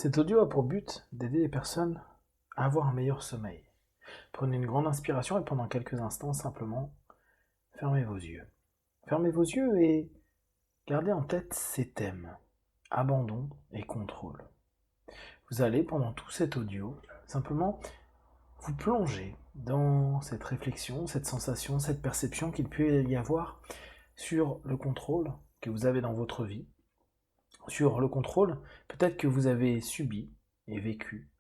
Cet audio a pour but d'aider les personnes à avoir un meilleur sommeil. Prenez une grande inspiration et pendant quelques instants, simplement, fermez vos yeux. Fermez vos yeux et gardez en tête ces thèmes, abandon et contrôle. Vous allez, pendant tout cet audio, simplement vous plonger dans cette réflexion, cette sensation, cette perception qu'il peut y avoir sur le contrôle que vous avez dans votre vie, sur le contrôle peut-être que vous avez subi et vécu,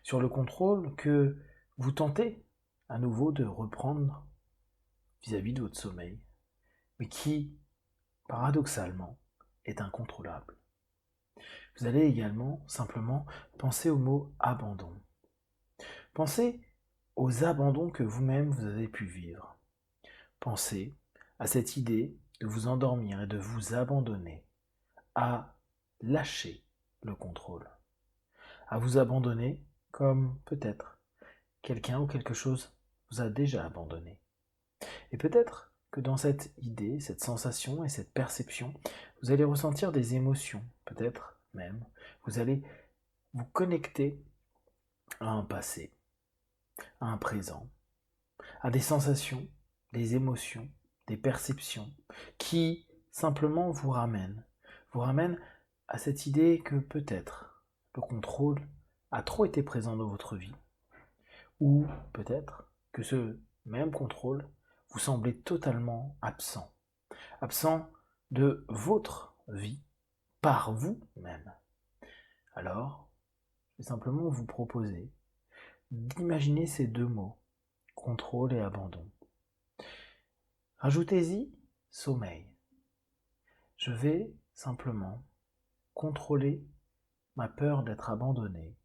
sur le contrôle que vous tentez à nouveau de reprendre vis-à-vis de votre sommeil, mais qui, paradoxalement, est incontrôlable. Vous allez également simplement penser au mot abandon. Pensez aux abandons que vous-même vous avez pu vivre. Pensez à cette idée de vous endormir et de vous abandonner, à lâcher le contrôle, à vous abandonner comme peut-être quelqu'un ou quelque chose vous a déjà abandonné. Et peut-être que dans cette idée, cette sensation et cette perception, vous allez ressentir des émotions, peut-être même, vous allez vous connecter à un passé, à un présent, à des sensations, des émotions, des perceptions qui simplement vous ramènent à cette idée que peut-être le contrôle a trop été présent dans votre vie, ou peut-être que ce même contrôle vous semblait totalement absent, absent de votre vie par vous-même. Alors, je vais simplement vous proposer d'imaginer ces deux mots, contrôle et abandon. Rajoutez-y sommeil. Je vais simplement contrôler ma peur d'être abandonné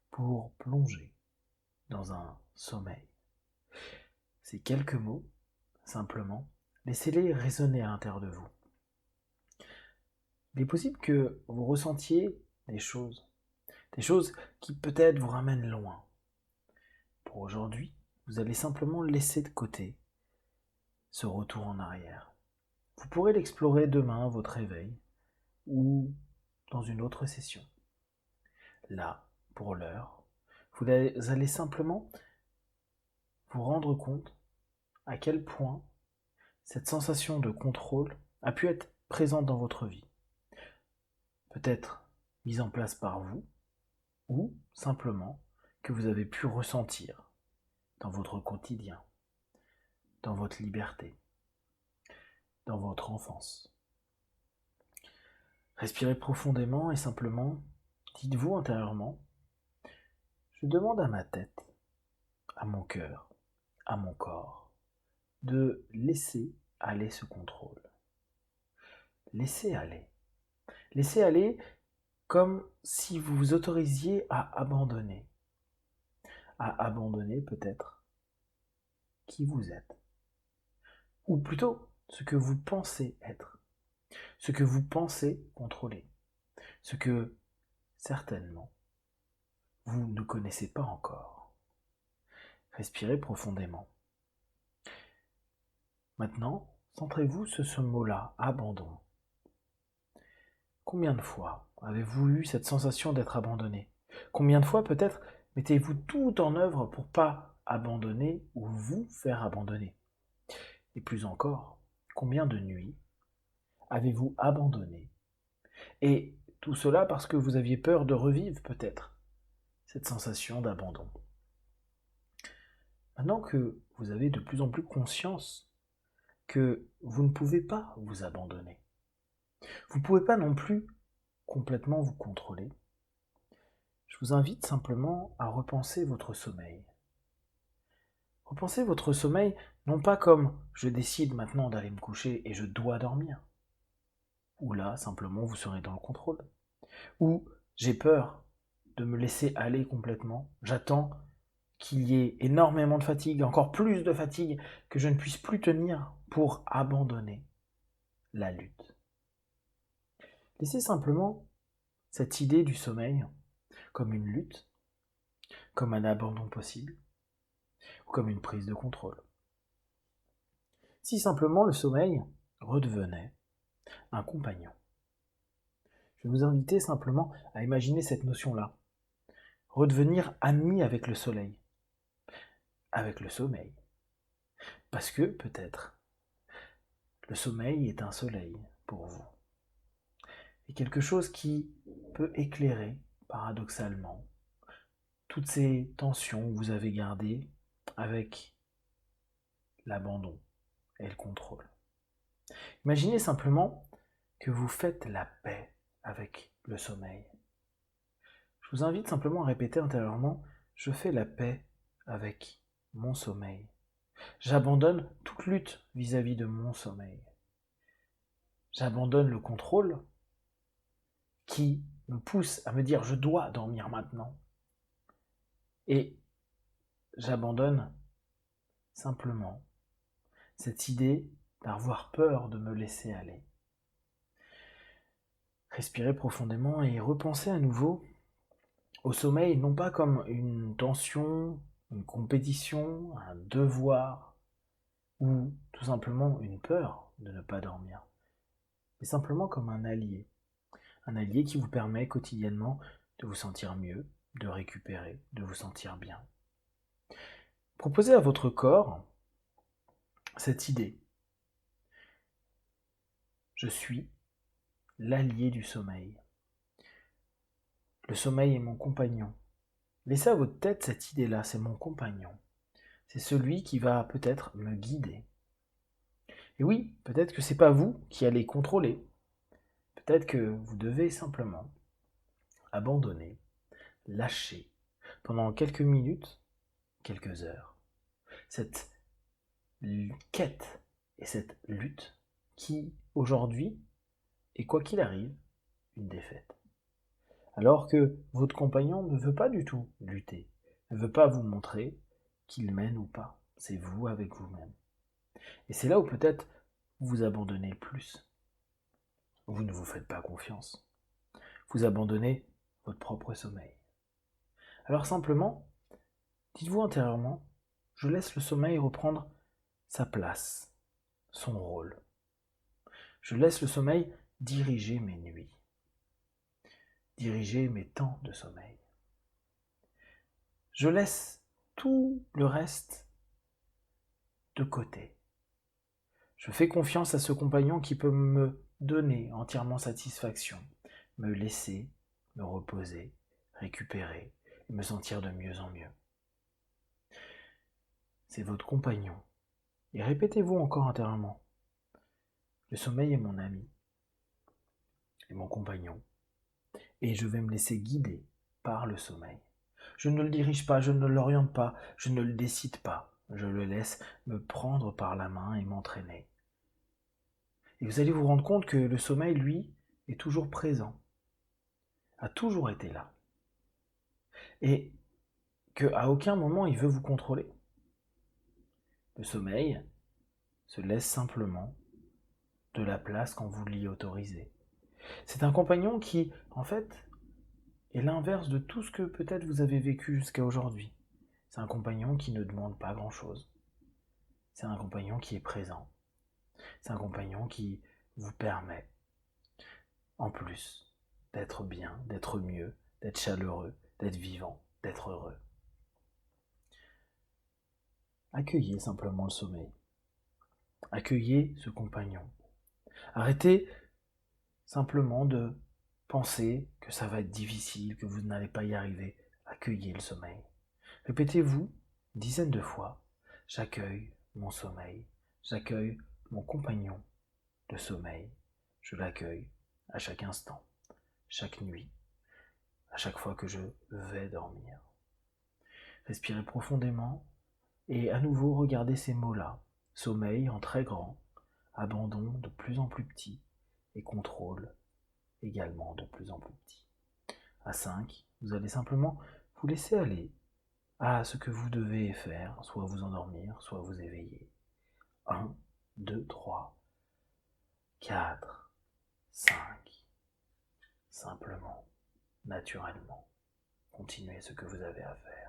pour plonger dans un sommeil. Ces quelques mots, simplement, laissez-les résonner à l'intérieur de vous. Il est possible que vous ressentiez des choses qui peut-être vous ramènent loin. Pour aujourd'hui, vous allez simplement laisser de côté ce retour en arrière. Vous pourrez l'explorer demain à votre réveil ou dans une autre session. Là, pour l'heure, vous allez simplement vous rendre compte à quel point cette sensation de contrôle a pu être présente dans votre vie. Peut-être mise en place par vous, ou simplement que vous avez pu ressentir dans votre quotidien, dans votre liberté, dans votre enfance. Respirez profondément et simplement dites-vous intérieurement, je demande à ma tête, à mon cœur, à mon corps, de laisser aller ce contrôle. Laissez aller. Laissez aller comme si vous vous autorisiez à abandonner peut-être qui vous êtes, ou plutôt ce que vous pensez être, ce que vous pensez contrôler, ce que certainement vous ne connaissez pas encore. Respirez profondément. Maintenant, centrez-vous sur ce mot-là, abandon. Combien de fois avez-vous eu cette sensation d'être abandonné? Combien de fois peut-être mettez-vous tout en œuvre pour pas abandonner ou vous faire abandonner? Et plus encore, combien de nuits avez-vous abandonné? Et tout cela parce que vous aviez peur de revivre peut-être cette sensation d'abandon. Maintenant que vous avez de plus en plus conscience que vous ne pouvez pas vous abandonner, vous ne pouvez pas non plus complètement vous contrôler, je vous invite simplement à repenser votre sommeil. Repensez votre sommeil non pas comme je décide maintenant d'aller me coucher et je dois dormir, ou là simplement vous serez dans le contrôle, ou j'ai peur de me laisser aller complètement, j'attends qu'il y ait énormément de fatigue, encore plus de fatigue, que je ne puisse plus tenir pour abandonner la lutte. Laissez simplement cette idée du sommeil comme une lutte, comme un abandon possible, ou comme une prise de contrôle. Si simplement le sommeil redevenait un compagnon, Je vais vous inviter simplement à imaginer cette notion-là. Redevenir ami avec le soleil, avec le sommeil. Parce que peut-être le sommeil est un soleil pour vous. Et quelque chose qui peut éclairer, paradoxalement, toutes ces tensions que vous avez gardées avec l'abandon et le contrôle. Imaginez simplement que vous faites la paix avec le sommeil. Je vous invite simplement à répéter intérieurement, je fais la paix avec mon sommeil. J'abandonne toute lutte vis-à-vis de mon sommeil. J'abandonne le contrôle qui me pousse à me dire je dois dormir maintenant. Et j'abandonne simplement cette idée d'avoir peur de me laisser aller. Respirez profondément et repensez à nouveau au sommeil, non pas comme une tension, une compétition, un devoir, ou tout simplement une peur de ne pas dormir, mais simplement comme un allié qui vous permet quotidiennement de vous sentir mieux, de récupérer, de vous sentir bien. Proposez à votre corps cette idée. Je suis l'allié du sommeil. Le sommeil est mon compagnon. Laissez à votre tête cette idée-là, c'est mon compagnon. C'est celui qui va peut-être me guider. Et oui, peut-être que c'est pas vous qui allez contrôler. Peut-être que vous devez simplement abandonner, lâcher pendant quelques minutes, quelques heures, cette quête et cette lutte qui, aujourd'hui, est quoi qu'il arrive, une défaite. Alors que votre compagnon ne veut pas du tout lutter, ne veut pas vous montrer qu'il mène ou pas. C'est vous avec vous-même. Et c'est là où peut-être vous abandonnez le plus. Vous ne vous faites pas confiance. Vous abandonnez votre propre sommeil. Alors simplement, dites-vous intérieurement, je laisse le sommeil reprendre sa place, son rôle. Je laisse le sommeil diriger mes nuits, diriger mes temps de sommeil. Je laisse tout le reste de côté. Je fais confiance à ce compagnon qui peut me donner entièrement satisfaction, me laisser me reposer, récupérer et me sentir de mieux en mieux. C'est votre compagnon. Et répétez-vous encore intérieurement. Le sommeil est mon ami et mon compagnon. Et je vais me laisser guider par le sommeil. Je ne le dirige pas, je ne l'oriente pas, je ne le décide pas. Je le laisse me prendre par la main et m'entraîner. Et vous allez vous rendre compte que le sommeil, lui, est toujours présent, a toujours été là. Et qu'à aucun moment il veut vous contrôler. Le sommeil se laisse simplement de la place quand vous l'y autorisez. C'est un compagnon qui, en fait, est l'inverse de tout ce que peut-être vous avez vécu jusqu'à aujourd'hui. C'est un compagnon qui ne demande pas grand-chose. C'est un compagnon qui est présent. C'est un compagnon qui vous permet, en plus, d'être bien, d'être mieux, d'être chaleureux, d'être vivant, d'être heureux. Accueillez simplement le sommeil. Accueillez ce compagnon. Arrêtez simplement de penser que ça va être difficile, que vous n'allez pas y arriver. Accueillez le sommeil. Répétez-vous une dizaine de fois, j'accueille mon sommeil, j'accueille mon compagnon de sommeil, je l'accueille à chaque instant, chaque nuit, à chaque fois que je vais dormir. Respirez profondément et à nouveau regardez ces mots-là, sommeil en très grand, abandon de plus en plus petit et contrôle également de plus en plus petit. À 5, vous allez simplement vous laisser aller à ce que vous devez faire, soit vous endormir, soit vous éveiller. 1, 2, 3, 4, 5. Simplement, naturellement, continuez ce que vous avez à faire.